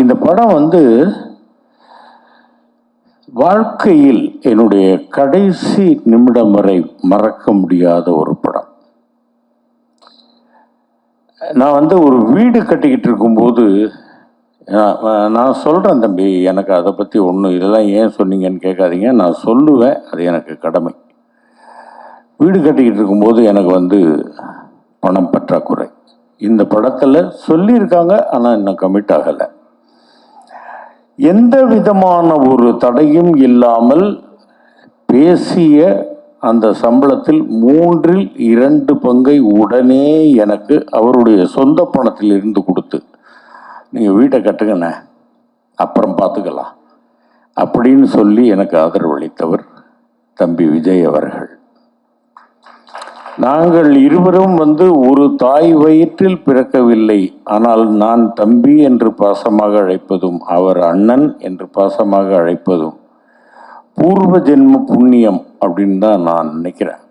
இந்த படம் வாழ்க்கையில் என்னுடைய கடைசி நிமிடம் வரை மறக்க முடியாத ஒரு படம். நான் ஒரு வீடு கட்டிக்கிட்டு இருக்கும்போது நான் சொல்கிறேன், தம்பி, எனக்கு அதை பற்றி ஒன்றும் இதெல்லாம் ஏன் சொன்னீங்கன்னு கேட்காதீங்க, நான் சொல்லுவேன், அது எனக்கு கடமை. வீடு கட்டிக்கிட்டு இருக்கும்போது எனக்கு பணம் பற்றாக்குறை. இந்த படத்தில் சொல்லியிருக்காங்க, ஆனால் இன்னும் கமிட் ஆகலை. எந்த விதமான ஒரு தடையும் இல்லாமல் பேசிய அந்த சம்பளத்தில் 2/3 பங்கை உடனே எனக்கு அவருடைய சொந்த பணத்தில் இருந்து கொடுத்து, நீங்கள் வீட்டை கட்டுங்கண்ணே, அப்புறம் பார்த்துக்கலாம் அப்படின்னு சொல்லி எனக்கு ஆதரவளித்தவர் தம்பி விஜய் அவர்கள். நாங்கள் இருவரும் ஒரு தாய் வயிற்றில் பிறக்கவில்லை, ஆனால் நான் தம்பி என்று பாசமாக அழைப்பதும் அவர் அண்ணன் என்று பாசமாக அழைப்பதும் பூர்வ ஜென்ம புண்ணியம் அப்படின்னு தான் நான் நினைக்கிறேன்.